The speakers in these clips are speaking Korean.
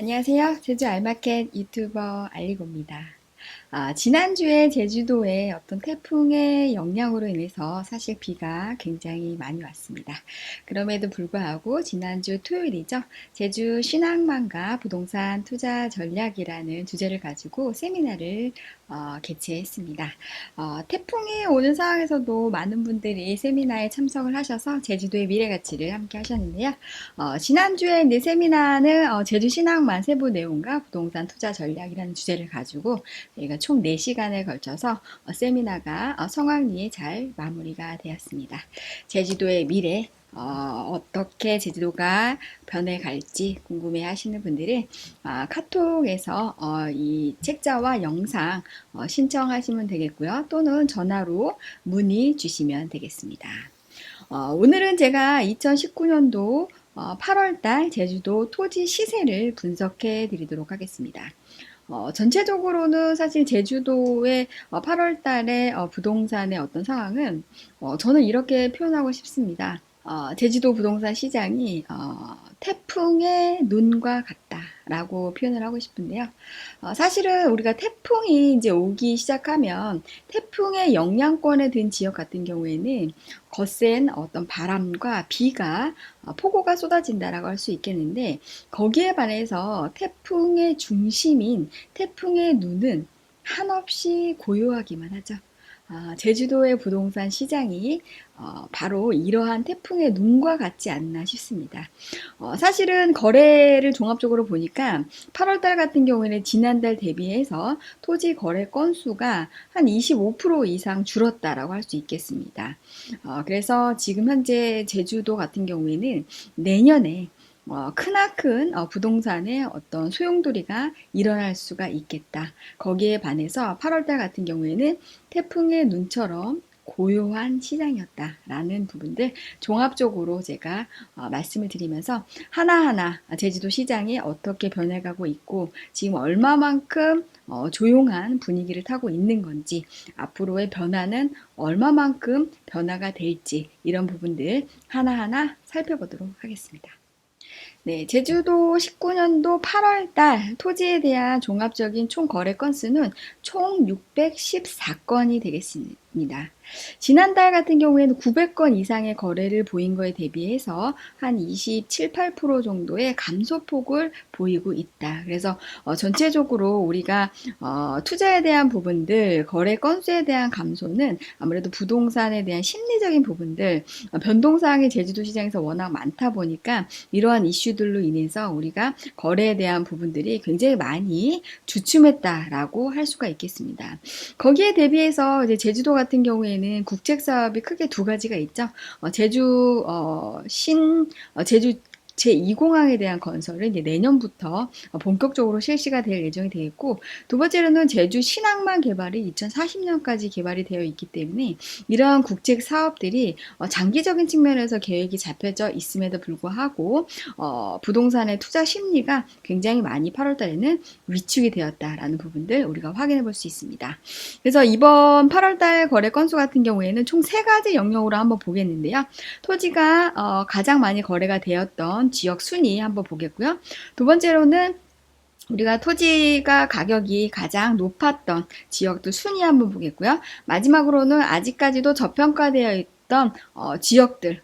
안녕하세요. 제주 알마켓 유튜버 알리고입니다. 지난주에 제주도에 어떤 태풍의 영향으로 인해서 사실 비가 굉장히 많이 왔습니다. 그럼에도 불구하고 지난주 토요일이죠. 제주 신항만과 부동산 투자 전략이라는 주제를 가지고 세미나를 개최했습니다. 태풍이 오는 상황에서도 많은 분들이 세미나에 참석을 하셔서 제주도의 미래 가치를 함께 하셨는데요. 지난주에 이제 세미나는 제주 신항만 세부 내용과 부동산 투자 전략이라는 주제를 가지고 저희가 총 4시간에 걸쳐서 세미나가 성황리에 잘 마무리가 되었습니다. 제주도의 미래, 어떻게 제주도가 변해갈지 궁금해 하시는 분들은 카톡에서 이 책자와 영상 신청하시면 되겠고요. 또는 전화로 문의 주시면 되겠습니다. 오늘은 제가 2019년도 8월달 제주도 토지 시세를 분석해 드리도록 하겠습니다. 전체적으로는 사실 제주도의 8월 달에 부동산의 어떤 상황은 저는 이렇게 표현하고 싶습니다. 제주도 부동산 시장이 태풍의 눈과 같다라고 표현을 하고 싶은데요. 사실은 우리가 태풍이 이제 오기 시작하면 태풍의 영향권에 든 지역 같은 경우에는 거센 어떤 바람과 비가 폭우가 쏟아진다라고 할 수 있겠는데 거기에 반해서 태풍의 중심인 태풍의 눈은 한없이 고요하기만 하죠. 제주도의 부동산 시장이 바로 이러한 태풍의 눈과 같지 않나 싶습니다. 사실은 거래를 종합적으로 보니까 8월달 같은 경우에는 지난달 대비해서 토지 거래 건수가 한 25% 이상 줄었다라고 할 수 있겠습니다. 그래서 지금 현재 제주도 같은 경우에는 내년에 크나큰 부동산의 어떤 소용돌이가 일어날 수가 있겠다. 거기에 반해서 8월달 같은 경우에는 태풍의 눈처럼 고요한 시장이었다라는 부분들 종합적으로 제가 말씀을 드리면서 하나하나 제주도 시장이 어떻게 변해가고 있고 지금 얼마만큼 조용한 분위기를 타고 있는 건지 앞으로의 변화는 얼마만큼 변화가 될지 이런 부분들 하나하나 살펴보도록 하겠습니다. 네, 제주도 19년도 8월 달 토지에 대한 종합적인 총 거래 건수는 총 614건이 되겠습니다. 지난달 같은 경우에는 900건 이상의 거래를 보인 거에 대비해서 한 27, 8% 정도의 감소폭을 보이고 있다. 그래서 전체적으로 우리가 투자에 대한 부분들, 거래 건수에 대한 감소는 아무래도 부동산에 대한 심리적인 부분들, 변동사항이 제주도 시장에서 워낙 많다 보니까 이러한 이슈들로 인해서 우리가 거래에 대한 부분들이 굉장히 많이 주춤했다라고 할 수가 있겠습니다. 거기에 대비해서 이제 제주도 같은 경우에는 국책 사업이 크게 두 가지가 있죠. 제주 제2공항에 대한 건설은 이제 내년부터 본격적으로 실시가 될 예정이 되어 있고, 두 번째로는 제주 신항만 개발이 2040년까지 개발이 되어 있기 때문에 이러한 국책 사업들이 장기적인 측면에서 계획이 잡혀져 있음에도 불구하고 부동산의 투자 심리가 굉장히 많이 8월 달에는 위축이 되었다라는 부분들 우리가 확인해 볼 수 있습니다. 그래서 이번 8월 달 거래 건수 같은 경우에는 총 세 가지 영역으로 한번 보겠는데요. 토지가 가장 많이 거래가 되었던 지역 순위 한번 보겠고요. 두 번째로는 우리가 토지가 가격이 가장 높았던 지역들 순위 한번 보겠고요. 마지막으로는 아직까지도 저평가되어 있던 지역들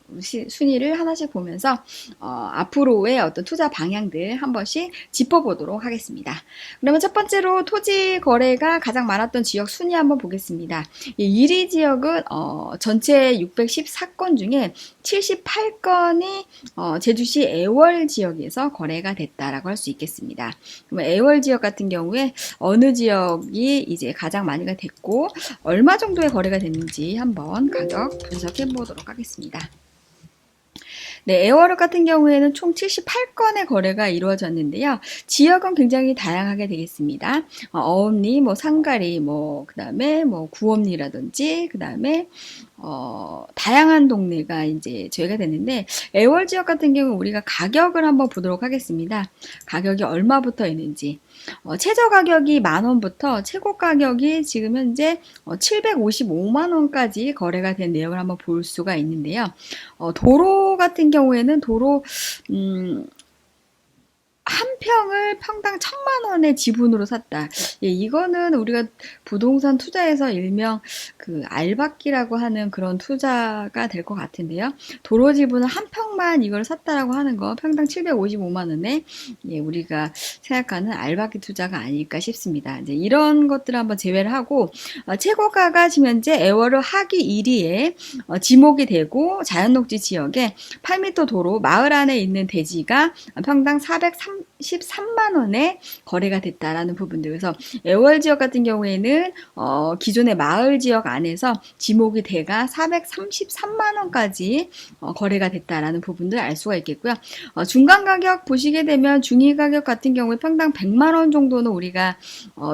순위를 하나씩 보면서 앞으로의 어떤 투자 방향들 한 번씩 짚어보도록 하겠습니다. 그러면 첫 번째로 토지 거래가 가장 많았던 지역 순위 한번 보겠습니다. 1위 지역은 전체 614건 중에 78건이 제주시 애월 지역에서 거래가 됐다라고 할 수 있겠습니다. 그러면 애월 지역 같은 경우에 어느 지역이 이제 가장 많이가 됐고 얼마 정도의 거래가 됐는지 한번 가격 분석해 보도록 하겠습니다. 네, 에어워럭 같은 경우에는 총 78건의 거래가 이루어졌는데요. 지역은 굉장히 다양하게 되겠습니다. 어음리, 상가리, 그다음에 구엄리라든지, 그다음에 다양한 동네가 이제 저희가 됐는데, 애월 지역 같은 경우 우리가 가격을 한번 보도록 하겠습니다. 가격이 얼마부터 있는지. 최저 가격이 10,000원부터 최고 가격이 지금 현재 755만원까지 거래가 된 내용을 한번 볼 수가 있는데요. 도로 같은 경우에는 도로, 한 평을 평당 1,000만 원의 지분으로 샀다. 예, 이거는 우리가 부동산 투자에서 일명 그 알박기라고 하는 그런 투자가 될 것 같은데요. 도로 지분을 한 평만 이걸 샀다라고 하는 거 평당 755만 원에 예, 우리가 생각하는 알박기 투자가 아닐까 싶습니다. 이제 이런 것들을 한번 제외를 하고 최고가가 지금 현재 애월읍 하기 1위에 지목이 되고 자연녹지 지역에 8m 도로 마을 안에 있는 대지가 평당 433만 원에 거래가 됐다라는 부분들. 그래서 애월 지역 같은 경우에는 기존의 마을 지역 안에서 지목이 돼가 433만 원까지 거래가 됐다라는 부분들 알 수가 있겠고요. 중간 가격 보시게 되면 중위 가격 같은 경우에 평당 100만 원 정도는 우리가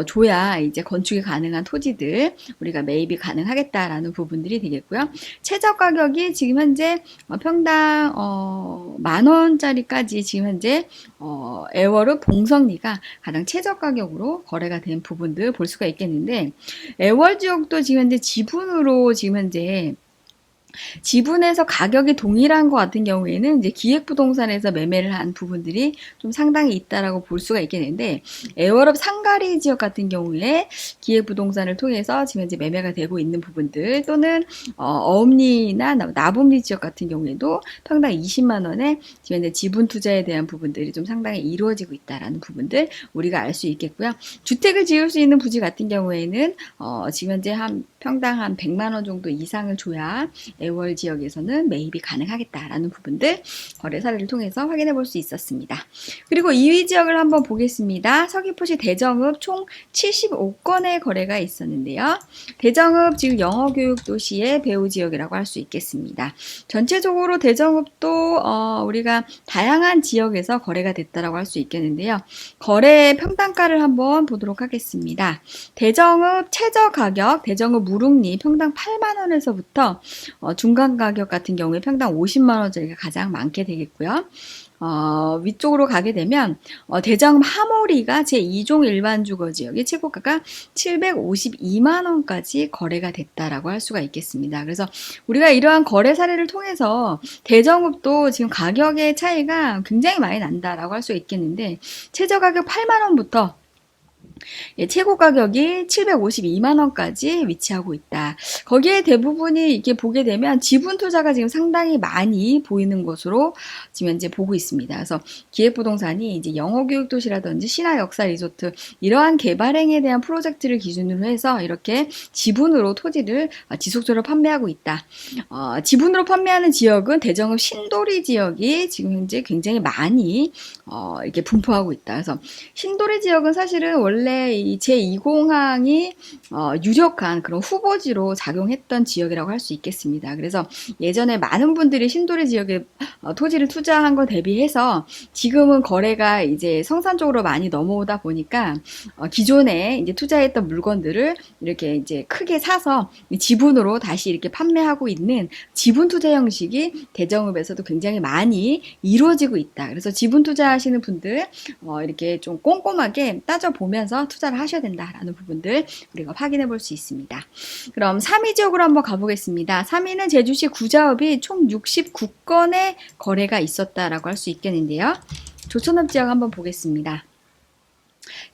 줘야 이제 건축이 가능한 토지들 우리가 매입이 가능하겠다라는 부분들이 되겠고요. 최저 가격이 지금 현재 평당 10,000원짜리까지 지금 현재 애월읍 봉성리가 가장 최저 가격으로 거래가 된 부분들 볼 수가 있겠는데 애월 지역도 지금 현재 지분에서 가격이 동일한 것 같은 경우에는 이제 기획부동산에서 매매를 한 부분들이 좀 상당히 있다라고 볼 수가 있겠는데 애월읍 상가리 지역 같은 경우에 기획부동산을 통해서 지금 현재 매매가 되고 있는 부분들 또는 어음리나 나봄리 지역 같은 경우에도 평당 20만 원에 지금 현재 지분 투자에 대한 부분들이 좀 상당히 이루어지고 있다라는 부분들 우리가 알 수 있겠고요. 주택을 지을 수 있는 부지 같은 경우에는 지금 현재 평당 한 100만 원 정도 이상을 줘야 애월 지역에서는 매입이 가능하겠다라는 부분들 거래 사례를 통해서 확인해 볼 수 있었습니다. 그리고 2위 지역을 한번 보겠습니다. 서귀포시 대정읍 총 75건의 거래가 있었는데요. 대정읍 지금 영어교육도시의 배후 지역이라고 할 수 있겠습니다. 전체적으로 대정읍도 우리가 다양한 지역에서 거래가 됐다라고 할 수 있겠는데요. 거래 평당가를 한번 보도록 하겠습니다. 대정읍 최저 가격, 대정읍 무릉리 평당 8만 원에서부터 중간 가격 같은 경우에 평당 50만 원짜리가 가장 많게 되겠고요. 위쪽으로 가게 되면 대정읍 하모리가 제2종 일반주거지역의 최고가가 752만 원까지 거래가 됐다라고 할 수가 있겠습니다. 그래서 우리가 이러한 거래 사례를 통해서 대정읍도 지금 가격의 차이가 굉장히 많이 난다라고 할 수 있겠는데 최저 가격 8만 원부터 예, 최고 가격이 752만 원까지 위치하고 있다. 거기에 대부분이 이렇게 보게 되면 지분 투자가 지금 상당히 많이 보이는 것으로 지금 현재 보고 있습니다. 그래서 기획부동산이 이제 영어교육도시라든지 신화역사리조트 이러한 개발행에 대한 프로젝트를 기준으로 해서 이렇게 지분으로 토지를 지속적으로 판매하고 있다. 지분으로 판매하는 지역은 대정읍 신도리 지역이 지금 현재 굉장히 많이 이렇게 분포하고 있다. 그래서 신도리 지역은 사실은 원래 이 제2공항이 유력한 그런 후보지로 작용했던 지역이라고 할 수 있겠습니다. 그래서 예전에 많은 분들이 신도리 지역에 토지를 투자한 거 대비해서 지금은 거래가 이제 성산 쪽으로 많이 넘어오다 보니까 기존에 이제 투자했던 물건들을 이렇게 이제 크게 사서 지분으로 다시 이렇게 판매하고 있는 지분 투자 형식이 대정읍에서도 굉장히 많이 이루어지고 있다. 그래서 지분 투자하시는 분들 이렇게 좀 꼼꼼하게 따져보면서 투자를 하셔야 된다라는 부분들 우리가 확인해 볼 수 있습니다. 그럼 3위 지역으로 한번 가보겠습니다. 3위는 제주시 구자읍이 총 69건의 거래가 있었다라고 할 수 있겠는데요. 조천읍 지역 한번 보겠습니다.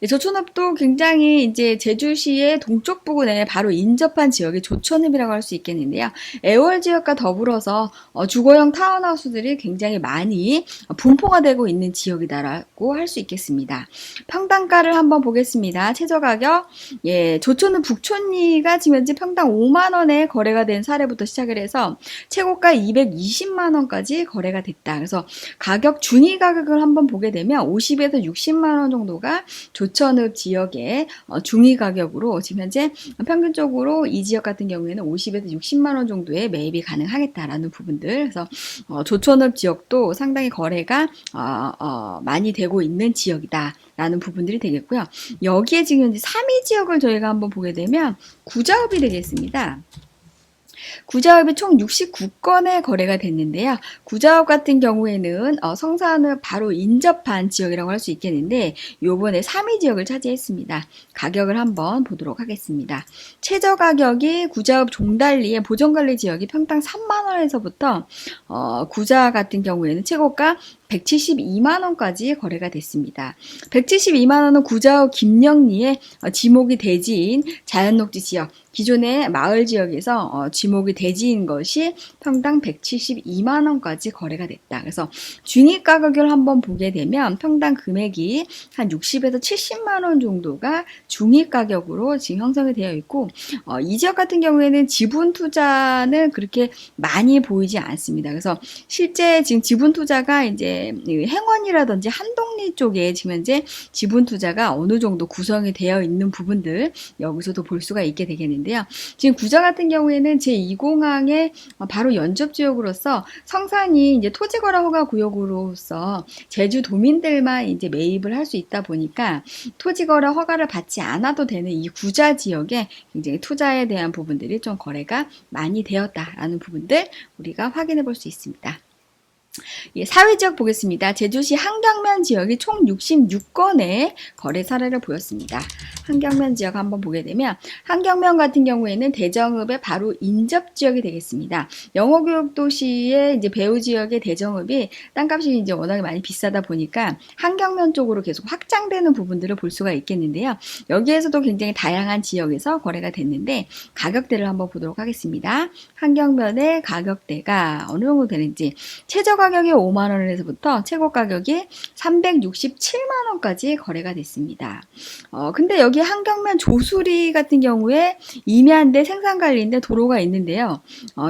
조천읍도 굉장히 이제 제주시의 동쪽 부근에 바로 인접한 지역이 조천읍이라고 할 수 있겠는데요. 애월 지역과 더불어서 주거형 타운하우스들이 굉장히 많이 분포가 되고 있는 지역이다라고 할 수 있겠습니다. 평당가를 한번 보겠습니다. 최저 가격, 예, 조천읍 북촌리가 지금 현재 평당 5만 원에 거래가 된 사례부터 시작을 해서 최고가 220만 원까지 거래가 됐다. 그래서 가격 중위 가격을 한번 보게 되면 50에서 60만 원 정도가 조천읍 지역의 중위 가격으로 지금 현재 평균적으로 이 지역 같은 경우에는 50에서 60만 원 정도의 매입이 가능하겠다라는 부분들. 그래서 조천읍 지역도 상당히 거래가 많이 되고 있는 지역이다라는 부분들이 되겠고요. 여기에 지금 현재 3위 지역을 저희가 한번 보게 되면 구자읍이 되겠습니다. 구자읍이 총 69건의 거래가 됐는데요. 구자읍 같은 경우에는 성산을 바로 인접한 지역이라고 할 수 있겠는데 요번에 3위 지역을 차지했습니다. 가격을 한번 보도록 하겠습니다. 최저 가격이 구자읍 종달리의 보전관리 지역이 평당 3만 원에서부터 구자 같은 경우에는 최고가 172만 원까지 거래가 됐습니다. 172만 원은 구자읍 김영리의 지목이 대지인 자연녹지 지역, 기존의 마을 지역에서 지목이 대지인 것이 평당 172만 원까지 거래가 됐다. 그래서 중위 가격을 한번 보게 되면 평당 금액이 한 60에서 70만 원 정도가 중위 가격으로 지금 형성이 되어 있고, 이 지역 같은 경우에는 지분 투자는 그렇게 많이 보이지 않습니다. 그래서 실제 지금 지분 투자가 이제 행원이라든지 한동리 쪽에 지금 현재 지분 투자가 어느 정도 구성이 되어 있는 부분들 여기서도 볼 수가 있게 되겠는데요. 지금 구자 같은 경우에는 제2공항의 바로 연접 지역으로서 성산이 이제 토지거래 허가 구역으로서 제주도민들만 이제 매입을 할 수 있다 보니까 토지거래 허가를 받지 않아도 되는 이 구자 지역에 굉장히 투자에 대한 부분들이 좀 거래가 많이 되었다라는 부분들 우리가 확인해 볼 수 있습니다. 예, 사회지역 보겠습니다. 제주시 한경면 지역이 총 66건의 거래 사례를 보였습니다. 한경면 지역 한번 보게 되면 한경면 같은 경우에는 대정읍의 바로 인접 지역이 되겠습니다. 영어교육도시의 이제 배후 지역의 대정읍이 땅값이 이제 워낙에 많이 비싸다 보니까 한경면 쪽으로 계속 확장되는 부분들을 볼 수가 있겠는데요. 여기에서도 굉장히 다양한 지역에서 거래가 됐는데 가격대를 한번 보도록 하겠습니다. 한경면의 가격대가 어느 정도 되는지 최저 가격이 5만 원에서부터 최고 가격이 367만 원까지 거래가 됐습니다. 근데 여기 한경면 조수리 같은 경우에 임야인데 생산관리인데 도로가 있는데요.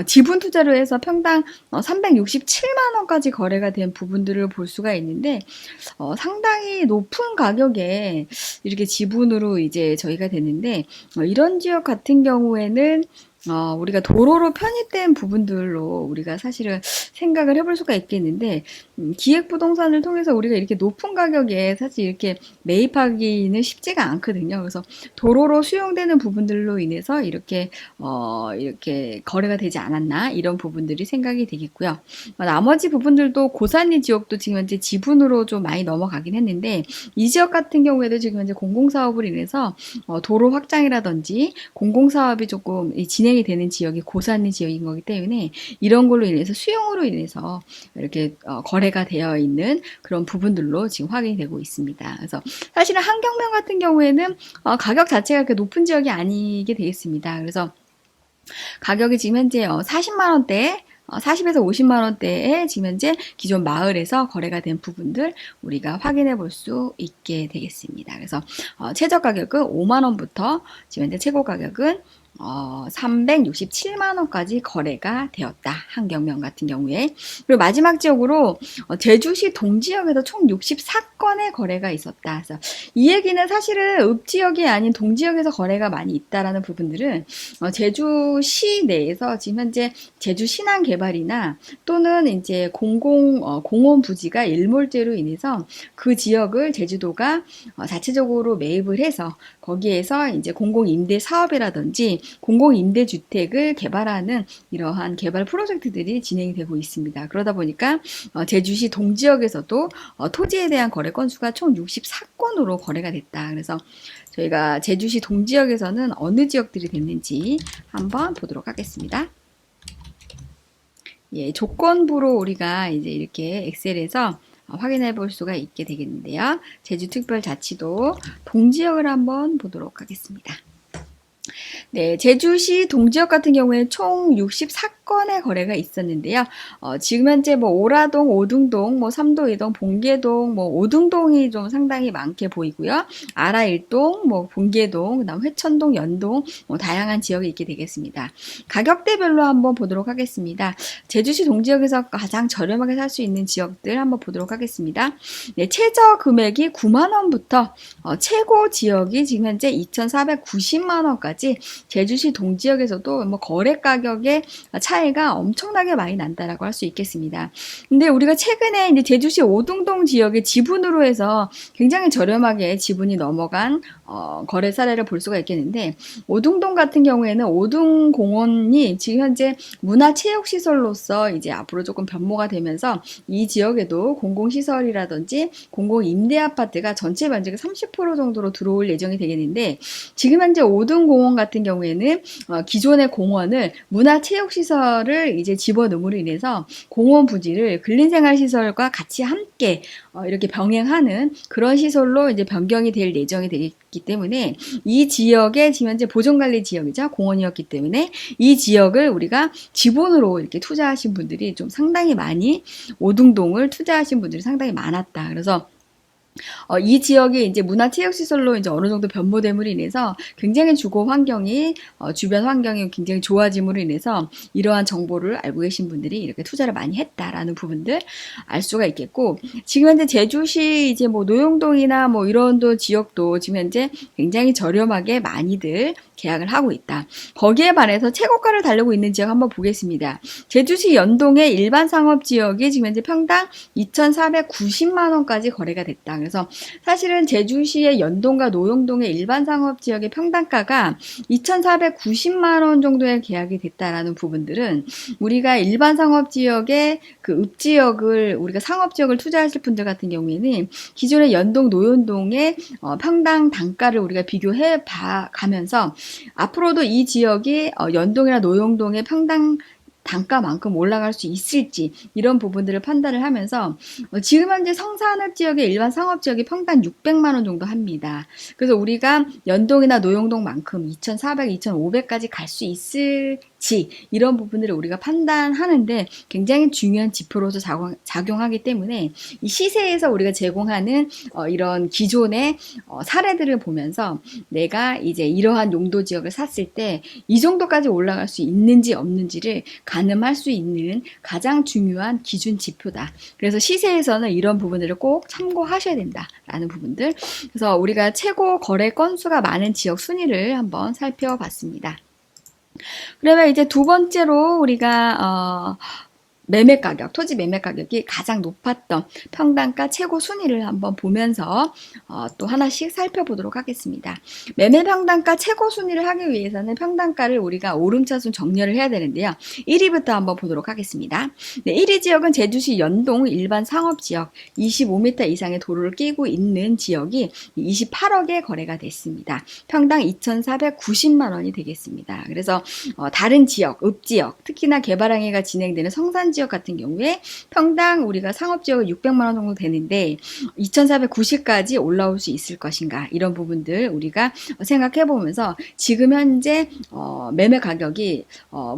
지분 투자로 해서 평당 367만 원까지 거래가 된 부분들을 볼 수가 있는데 상당히 높은 가격에 이렇게 지분으로 이제 저희가 됐는데 이런 지역 같은 경우에는 우리가 도로로 편입된 부분들로 우리가 사실은 생각을 해볼 수가 있겠는데, 기획부동산을 통해서 우리가 이렇게 높은 가격에 사실 이렇게 매입하기는 쉽지가 않거든요. 그래서 도로로 수용되는 부분들로 인해서 이렇게 거래가 되지 않았나, 이런 부분들이 생각이 되겠고요. 나머지 부분들도 고산리 지역도 지금 현재 지분으로 좀 많이 넘어가긴 했는데, 이 지역 같은 경우에도 지금 현재 공공사업으로 인해서 도로 확장이라든지 공공사업이 조금 진행이 되는 지역이 고산리 지역인 거기 때문에 이런 걸로 인해서 수용으로 인해서 이렇게 거래가 되어 있는 그런 부분들로 지금 확인이 되고 있습니다. 그래서 사실은 한경면 같은 경우에는 가격 자체가 그렇게 높은 지역이 아니게 되겠습니다. 그래서 가격이 지금 현재 40만 원대 40에서 50만 원대에 지금 현재 기존 마을에서 거래가 된 부분들 우리가 확인해 볼 수 있게 되겠습니다. 그래서 최저 가격은 5만 원부터 지금 현재 최고 가격은 367만 원까지 거래가 되었다. 한경면 같은 경우에. 그리고 마지막 지역으로 제주시 동지역에서 총 64건의 거래가 있었다. 그래서 이 얘기는 사실은 읍지역이 아닌 동지역에서 거래가 많이 있다라는 부분들은 제주시 내에서 지금 현재 제주 신안 개발이나 또는 이제 공원 부지가 일몰제로 인해서 그 지역을 제주도가 자체적으로 매입을 해서 거기에서 이제 공공임대 사업이라든지 공공임대주택을 개발하는 이러한 개발 프로젝트들이 진행이 되고 있습니다. 그러다 보니까 제주시 동지역에서도 토지에 대한 거래 건수가 총 64건으로 거래가 됐다. 그래서 저희가 제주시 동지역에서는 어느 지역들이 됐는지 한번 보도록 하겠습니다. 예, 조건부로 우리가 이제 이렇게 엑셀에서 확인해 볼 수가 있게 되겠는데요. 제주특별자치도 동지역을 한번 보도록 하겠습니다. 네, 제주시 동지역 같은 경우에 총 64건의 거래가 있었는데요. 지금 현재 뭐 오라동, 오등동, 뭐 삼도이동, 봉계동, 뭐 오등동이 좀 상당히 많게 보이고요. 아라일동, 뭐 봉계동, 그다음 회천동, 연동, 뭐 다양한 지역이 있게 되겠습니다. 가격대별로 한번 보도록 하겠습니다. 제주시 동지역에서 가장 저렴하게 살 수 있는 지역들 한번 보도록 하겠습니다. 네, 최저 금액이 9만 원부터 최고 지역이 지금 현재 2,490만 원까지 제주시 동지역에서도 뭐 거래 가격의 차이가 엄청나게 많이 난다라고 할 수 있겠습니다. 근데 우리가 최근에 이제 제주시 오등동 지역의 지분으로 해서 굉장히 저렴하게 지분이 넘어간 거래 사례를 볼 수가 있겠는데, 오등동 같은 경우에는 오등공원이 지금 현재 문화체육시설로서 이제 앞으로 조금 변모가 되면서 이 지역에도 공공시설이라든지 공공임대아파트가 전체 면적의 30% 정도로 들어올 예정이 되겠는데, 지금 현재 오등공원 같은 경우에는 기존의 공원을 문화체육시설 시설을 이제 집어넣음으로 인해서 공원 부지를 근린생활시설과 같이 함께 이렇게 병행하는 그런 시설로 이제 변경이 될 예정이 되기 때문에 이 지역의 지금 현재 보존관리 지역이자 공원이었기 때문에 이 지역을 우리가 지본으로 이렇게 투자하신 분들이 좀 상당히 많이 오둥동을 투자하신 분들이 상당히 많았다. 그래서 이 지역이 이제 문화체육시설로 이제 어느 정도 변모됨으로 인해서 굉장히 주거 환경이, 주변 환경이 굉장히 좋아짐으로 인해서 이러한 정보를 알고 계신 분들이 이렇게 투자를 많이 했다라는 부분들 알 수가 있겠고, 지금 현재 제주시 이제 뭐 노용동이나 뭐 이런 지역도 지금 현재 굉장히 저렴하게 많이들 계약을 하고 있다. 거기에 반해서 최고가를 달리고 있는 지역 한번 보겠습니다. 제주시 연동의 일반 상업 지역이 지금 현재 평당 2,490만 원까지 거래가 됐다. 그래서 사실은 제주시의 연동과 노용동의 일반 상업 지역의 평당가가 2,490만 원 정도의 계약이 됐다라는 부분들은 우리가 일반 상업 지역의 그 읍지역을 우리가 상업 지역을 투자하실 분들 같은 경우에는 기존의 연동, 노용동의 평당 단가를 우리가 비교해 가면서 앞으로도 이 지역이 연동이나 노용동의 평당 단가만큼 올라갈 수 있을지 이런 부분들을 판단을 하면서 지금 현재 성산읍 지역의 일반 상업 지역이 평당 600만 원 정도 합니다. 그래서 우리가 연동이나 노용동만큼 2,400, 2,500까지 갈 수 있을지 이런 부분들을 우리가 판단하는데 굉장히 중요한 지표로서 작용하기 때문에 이 시세에서 우리가 제공하는 이런 기존의 사례들을 보면서 내가 이제 이러한 용도 지역을 샀을 때 이 정도까지 올라갈 수 있는지 없는지를 가늠할 수 있는 가장 중요한 기준 지표다. 그래서 시세에서는 이런 부분들을 꼭 참고하셔야 된다라는 부분들. 그래서 우리가 최고 거래 건수가 많은 지역 순위를 한번 살펴봤습니다. 그러면 이제 두 번째로 우리가 매매 가격, 토지 매매 가격이 가장 높았던 평당가 최고 순위를 한번 보면서 또 하나씩 살펴보도록 하겠습니다. 매매 평당가 최고 순위를 하기 위해서는 평당가를 우리가 오름차순 정렬을 해야 되는데요. 1위부터 한번 보도록 하겠습니다. 네, 1위 지역은 제주시 연동 일반 상업지역 25m 이상의 도로를 끼고 있는 지역이 28억에 거래가 됐습니다. 평당 2,490만 원이 되겠습니다. 그래서 다른 지역, 읍지역, 특히나 개발항해가 진행되는 성산지역 같은 경우에 평당 우리가 상업지역은 600만 원 정도 되는데 2,490까지 올라올 수 있을 것인가 이런 부분들 우리가 생각해 보면서 지금 현재 매매 가격이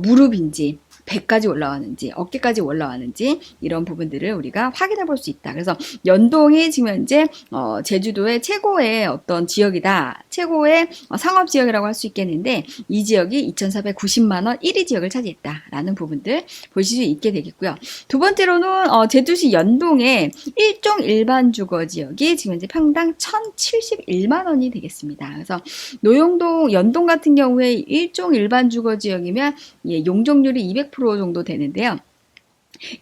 무릎인지 100까지 올라왔는지 어깨까지 올라왔는지 이런 부분들을 우리가 확인해 볼 수 있다. 그래서 연동이 지금 현재 제주도의 최고의 어떤 지역이다. 최고의 상업 지역이라고 할 수 있겠는데 이 지역이 2,490만 원 1위 지역을 차지했다라는 부분들 보실 수 있게 되겠고요. 두 번째로는 제주시 연동의 일종 일반 주거 지역이 지금 현재 평당 1,071만 원이 되겠습니다. 그래서 노용동 연동 같은 경우에 일종 일반 주거 지역이면 용적률이 200% 정도 되는데요.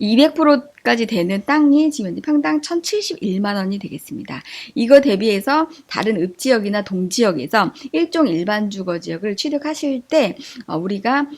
200%까지 되는 땅이 지금 현재 평당 1,071만 원이 되겠습니다. 이거 대비해서 다른 읍지역이나 동지역에서 일종 일반 주거 지역을 취득하실 때 우리가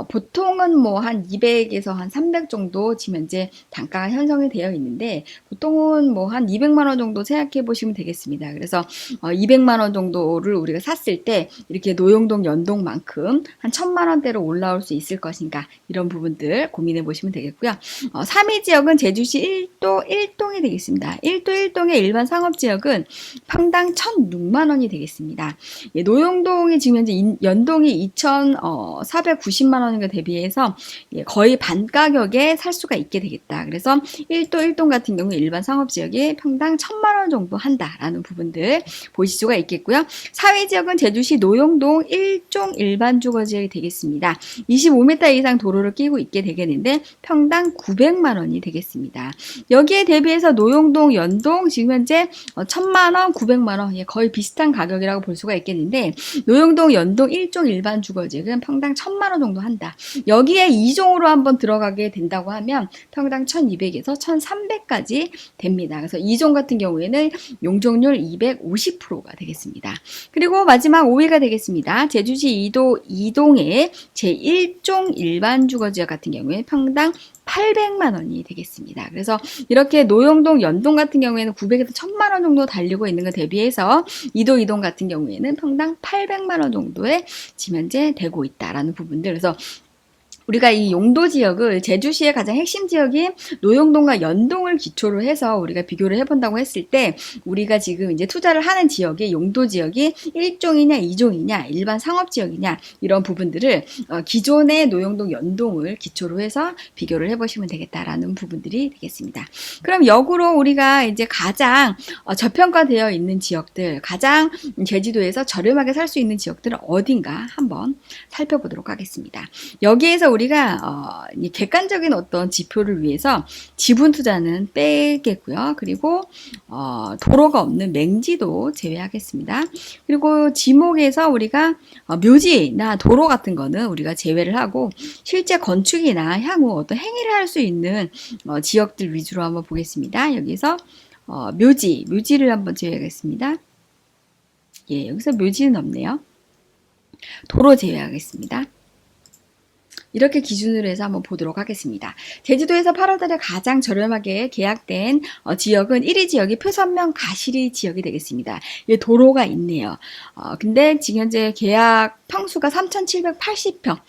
보통은 뭐 한 200에서 한 300 정도 지금 현재 단가가 형성이 되어 있는데 보통은 뭐 한 200만 원 정도 생각해 보시면 되겠습니다. 그래서 200만 원 정도를 우리가 샀을 때 이렇게 노용동 연동만큼 한 1,000만 원대로 올라올 수 있을 것인가 이런 부분들 고민해 보시면 되겠고요. 3위 지역은 제주시 1동이 되겠습니다. 1동의 일반 상업지역은 평당 1,006만 원이 되겠습니다. 노용동이 지금 현재 연동이 2,490만 원에 대비해서 거의 반 가격에 살 수가 있게 되겠다. 그래서 1동 같은 경우 일반 상업지역이 평당 1,000만 원 정도 한다라는 부분들 보실 수가 있겠고요. 4위 지역은 제주시 노용동 1종 일반 주거지역이 되겠습니다. 25m 이상 도로를 끼고 있게 되겠는데 평당 900만 원이 되겠습니다. 여기에 대비해서 노용동, 연동 지금 현재 1,000만 원, 900만 원 거의 비슷한 가격이라고 볼 수가 있겠는데 노용동, 연동 1종 일반 주거지역은 평당 1,000만 원 정도 한다. 여기에 2종으로 한번 들어가게 된다고 하면 평당 1,200에서 1,300까지 됩니다. 그래서 2종 같은 경우에는 용적률 250%가 되겠습니다. 그리고 마지막 5위가 되겠습니다. 제주시 2동의 제1종 일반 주거지역 같은 경우에 평당 800만 원이 되겠습니다. 그래서 이렇게 노용동, 연동 같은 경우에는 900에서 1,000만 원 정도 달리고 있는 것 대비해서 이동 같은 경우에는 평당 800만 원 정도에 지금 현재 되고 있다라는 부분들. 그래서 우리가 이 용도 지역을 제주시의 가장 핵심 지역인 노용동과 연동을 기초로 해서 우리가 비교를 해본다고 했을 때 우리가 지금 이제 투자를 하는 지역이 용도 지역이 1종이냐 2종이냐 일반 상업 지역이냐 이런 부분들을 기존의 노용동 연동을 기초로 해서 비교를 해보시면 되겠다라는 부분들이 되겠습니다. 그럼 역으로 우리가 이제 가장 저평가되어 있는 지역들, 가장 제주도에서 저렴하게 살 수 있는 지역들은 어딘가 한번 살펴보도록 하겠습니다. 여기에서 우리가 객관적인 어떤 지표를 위해서 지분 투자는 빼겠고요. 그리고 도로가 없는 맹지도 제외하겠습니다. 그리고 지목에서 우리가 묘지나 도로 같은 거는 우리가 제외를 하고 실제 건축이나 향후 어떤 행위를 할 수 있는 지역들 위주로 한번 보겠습니다. 여기서 묘지를 한번 제외하겠습니다. 예, 여기서 묘지는 없네요. 도로 제외하겠습니다. 이렇게 기준으로 해서 한번 보도록 하겠습니다. 제주도에서 8월달에 가장 저렴하게 계약된 지역은 1위 지역이 표선면 가시리 지역이 되겠습니다. 이 도로가 있네요. 근데 지금 현재 계약 평수가 3,780평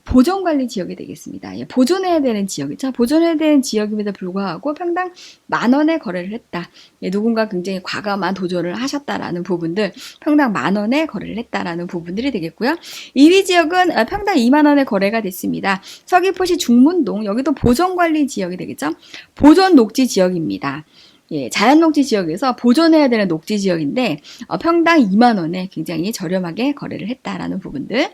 보존관리 지역이 되겠습니다. 예, 보존해야 되는 지역이죠. 보존해야 되는 지역임에도 불구하고 평당 10,000원에 거래를 했다. 예, 누군가 굉장히 과감한 도전을 하셨다라는 부분들, 평당 10,000원에 거래를 했다라는 부분들이 되겠고요. 2위 지역은 평당 20,000원에 거래가 됐습니다. 서귀포시 중문동, 여기도 보존관리 지역이 되겠죠. 보존 녹지 지역입니다. 예, 자연녹지 지역에서 보존해야 되는 녹지 지역인데 평당 20,000원에 굉장히 저렴하게 거래를 했다라는 부분들.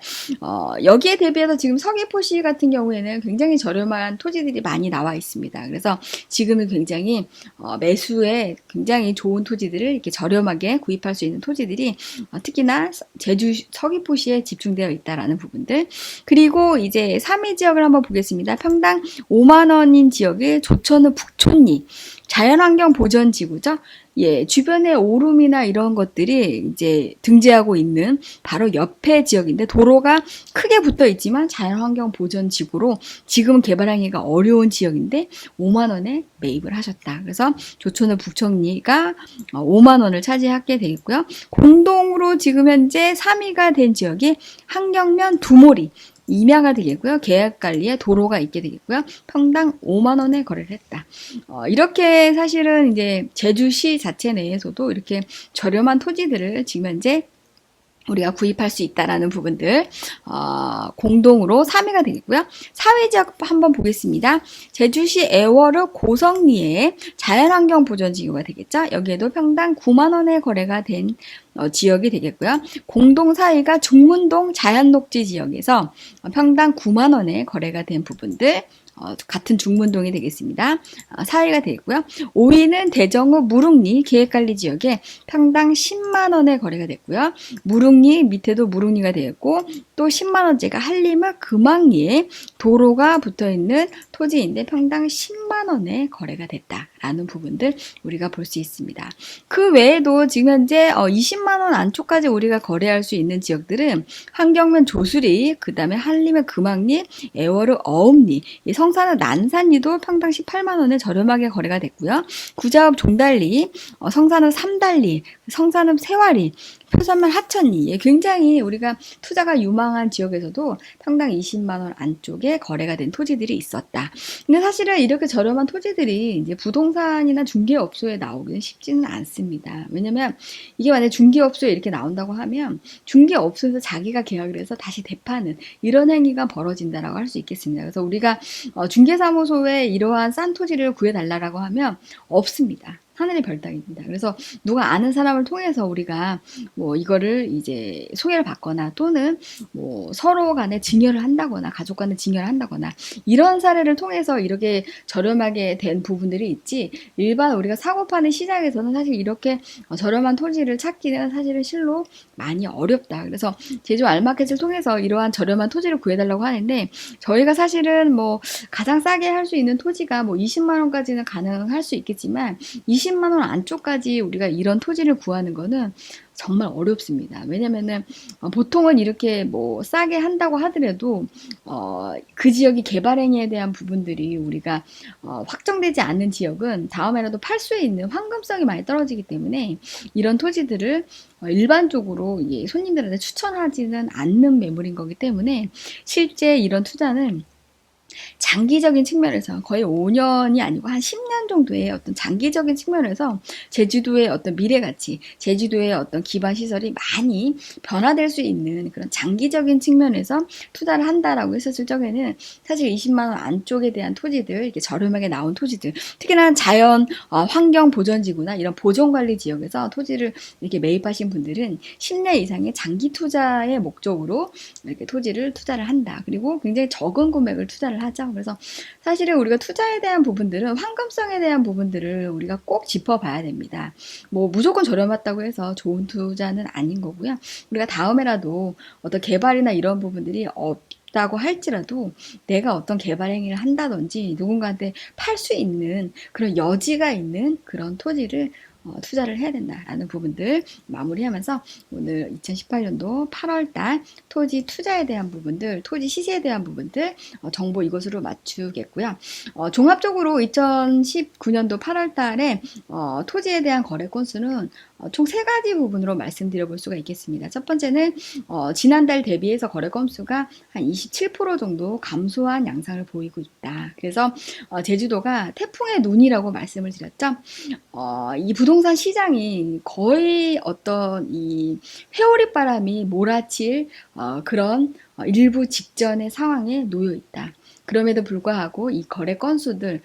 여기에 대비해서 지금 서귀포시 같은 경우에는 굉장히 저렴한 토지들이 많이 나와 있습니다. 그래서 지금은 굉장히 매수에 굉장히 좋은 토지들을 이렇게 저렴하게 구입할 수 있는 토지들이 특히나 제주 서귀포시에 집중되어 있다라는 부분들. 그리고 이제 3위 지역을 한번 보겠습니다. 평당 50,000원인 지역의 조천읍 북촌리 자연환경 보전 지구죠. 예, 주변에 오름이나 이런 것들이 이제 등재하고 있는 바로 옆에 지역인데 도로가 크게 붙어 있지만 자연환경 보전 지구로 지금은 개발하기가 어려운 지역인데 50,000원에 매입을 하셨다. 그래서 조천읍 북촌리가 50,000원을 차지하게 되겠고요. 공동으로 지금 현재 3위가 된 지역이 한경면 두모리 임야가 되겠고요. 계약관리에 도로가 있게 되겠고요. 평당 50,000원에 거래를 했다. 이렇게 사실은 이제 제주시 자체 내에서도 이렇게 저렴한 토지들을 지금 현재 우리가 구입할 수 있다라는 부분들 공동으로 3위가 되겠고요. 4위 지역 한번 보겠습니다. 제주시 애월읍 고성리에 자연환경 보전지구가 되겠죠. 여기에도 평당 90,000원에 거래가 된 지역이 되겠고요. 공동 4위가 중문동 자연녹지 지역에서 평당 90,000원에 거래가 된 부분들 같은 중문동이 되겠습니다. 4위가 되겠고요. 5위는 대정읍 무릉리 계획관리 지역에 평당 100,000원에 거래가 됐고요. 무릉리 밑에도 무릉리가 되겠고 또 100,000원째가 한림읍 금왕리에 도로가 붙어있는 토지인데 평당 100,000원에 거래가 됐다라는 부분들 우리가 볼 수 있습니다. 그 외에도 지금 현재 200,000원 안쪽까지 우리가 거래할 수 있는 지역들은 환경면 조수리, 그 다음에 한림읍 금왕리, 애월읍 어읍리, 성산읍 난산리도 평당 18,000원에 저렴하게 거래가 됐고요. 구자읍 종달리, 성산읍 삼달리, 성산읍 세화리, 표선면 하천리, 굉장히 우리가 투자가 유망한 지역에서도 평당 200,000원 안쪽에 거래가 된 토지들이 있었다. 근데 사실은 이렇게 저렴한 토지들이 이제 부동산이나 중개업소에 나오기는 쉽지는 않습니다. 왜냐면 이게 만약에 중개업소에 이렇게 나온다고 하면 중개업소에서 자기가 계약을 해서 다시 되파는 이런 행위가 벌어진다라고 할 수 있겠습니다. 그래서 우리가 중개사무소에 이러한 싼 토지를 구해달라고 하면 없습니다. 하늘의 별따기입니다. 그래서 누가 아는 사람을 통해서 우리가 뭐 이거를 이제 소개를 받거나 또는 뭐 서로 간에 증여를 한다거나 가족 간에 증여를 한다거나 이런 사례를 통해서 이렇게 저렴하게 된 부분들이 있지 일반 우리가 사고 파는 시장에서는 사실 이렇게 저렴한 토지를 찾기는 사실은 실로 많이 어렵다. 그래서 제주 알마켓을 통해서 이러한 저렴한 토지를 구해달라고 하는데 저희가 사실은 뭐 가장 싸게 할 수 있는 토지가 뭐 200,000원까지는 가능할 수 있겠지만 200,000원 안쪽까지 우리가 이런 토지를 구하는 거는 정말 어렵습니다. 왜냐면은 보통은 이렇게 뭐 싸게 한다고 하더라도 그 지역이 개발 행위에 대한 부분들이 우리가 확정되지 않는 지역은 다음에라도 팔 수 있는 황금성이 많이 떨어지기 때문에 이런 토지들을 일반적으로 손님들한테 추천하지는 않는 매물인 거기 때문에 실제 이런 투자는 장기적인 측면에서 거의 5년이 아니고 한 10년 정도의 어떤 장기적인 측면에서 제주도의 어떤 미래 가치, 제주도의 어떤 기반 시설이 많이 변화될 수 있는 그런 장기적인 측면에서 투자를 한다라고 했었을 적에는 사실 20만 원 안쪽에 대한 토지들, 이렇게 저렴하게 나온 토지들, 특히나 자연 환경 보전지구나 이런 보존관리 지역에서 토지를 이렇게 매입하신 분들은 10년 이상의 장기 투자의 목적으로 이렇게 토지를 투자를 한다. 그리고 굉장히 적은 금액을 투자를 하죠. 그래서 사실은 우리가 투자에 대한 부분들은 황금성에 대한 부분들을 우리가 꼭 짚어봐야 됩니다. 뭐 무조건 저렴하다고 해서 좋은 투자는 아닌 거고요. 우리가 다음에라도 어떤 개발이나 이런 부분들이 없다고 할지라도 내가 어떤 개발 행위를 한다든지 누군가한테 팔 수 있는 그런 여지가 있는 그런 토지를 투자를 해야 된다라는 부분들 마무리하면서 오늘 2018년도 8월달 토지 투자에 대한 부분들, 토지 시세에 대한 부분들 정보 이것으로 맞추겠고요. 종합적으로 2019년도 8월달에 토지에 대한 거래 건수는 총 3가지 부분으로 말씀드려 볼 수가 있겠습니다. 첫 번째는 지난달 대비해서 거래 건수가 한 27% 정도 감소한 양상을 보이고 있다. 그래서 제주도가 태풍의 눈이라고 말씀을 드렸죠. 이 부동산 시장이 거의 어떤 이 회오리 바람이 몰아칠 그런 일부 직전의 상황에 놓여 있다. 그럼에도 불구하고 이 거래 건수들,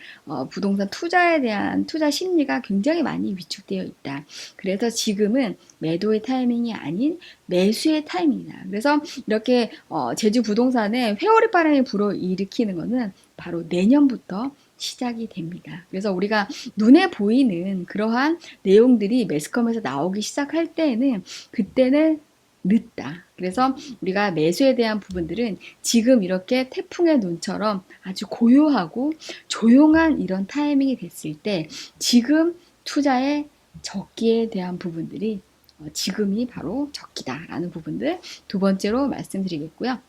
부동산 투자에 대한 투자 심리가 굉장히 많이 위축되어 있다. 그래서 지금은 매도의 타이밍이 아닌 매수의 타이밍이다. 그래서 이렇게 제주 부동산에 회오리 바람이 불어일으키는 것은 바로 내년부터 시작이 됩니다. 그래서 우리가 눈에 보이는 그러한 내용들이 매스컴에서 나오기 시작할 때에는 그때는 늦다. 그래서 우리가 매수에 대한 부분들은 지금 이렇게 태풍의 눈처럼 아주 고요하고 조용한 이런 타이밍이 됐을 때 지금 투자의 적기에 대한 부분들이 지금이 바로 적기다라는 부분들 두 번째로 말씀드리겠고요.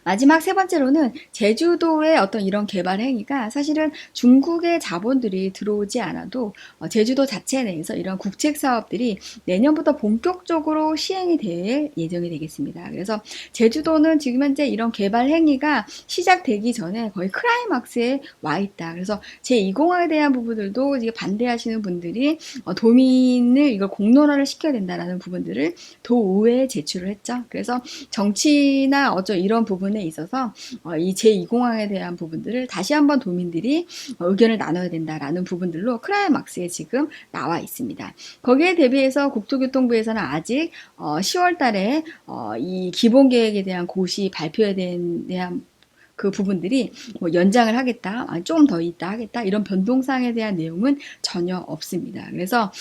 마지막 세 번째로는 제주도의 어떤 이런 개발 행위가 사실은 중국의 자본들이 들어오지 않아도 제주도 자체 내에서 이런 국책 사업들이 내년부터 본격적으로 시행이 될 예정이 되겠습니다. 그래서 제주도는 지금 현재 이런 개발 행위가 시작되기 전에 거의 클라이막스에 와 있다. 그래서 제2공항에 대한 부분들도 이제 반대하시는 분들이 도민을 이걸 공론화를 시켜야 된다라는 부분들을 도의회에 제출을 했죠. 그래서 정치나 어쩌 이런 부분에 있어서 이 제2공항에 대한 부분들을 다시 한번 도민들이 의견을 나눠야 된다라는 부분들로 클라이막스에 지금 나와 있습니다. 거기에 대비해서 국토교통부에서는 아직 10월 달에 이 기본계획에 대한 고시 발표에 대한 그 부분들이 뭐 연장을 하겠다, 조금 더 있다 하겠다 이런 변동사항에 대한 내용은 전혀 없습니다. 그래서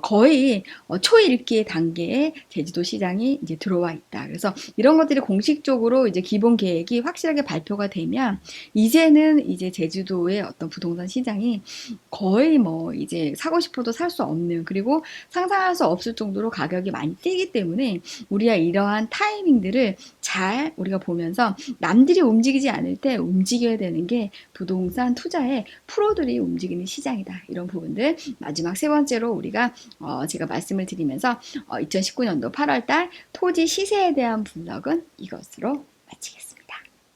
거의 초읽기 단계에 제주도 시장이 이제 들어와 있다. 그래서 이런 것들이 공식적으로 이제 기본 계획이 확실하게 발표가 되면 이제는 이제 제주도의 어떤 부동산 시장이 거의 뭐 이제 사고 싶어도 살 수 없는 그리고 상상할 수 없을 정도로 가격이 많이 뛰기 때문에 우리가 이러한 타이밍들을 잘 우리가 보면서 남들이 움직이지 않을 때 움직여야 되는 게 부동산 투자의 프로들이 움직이는 시장이다. 이런 부분들 마지막 세 번째로 우리가 제가 말씀을 드리면서 2019년도 8월달 토지 시세에 대한 분석은 이것으로 마치겠습니다.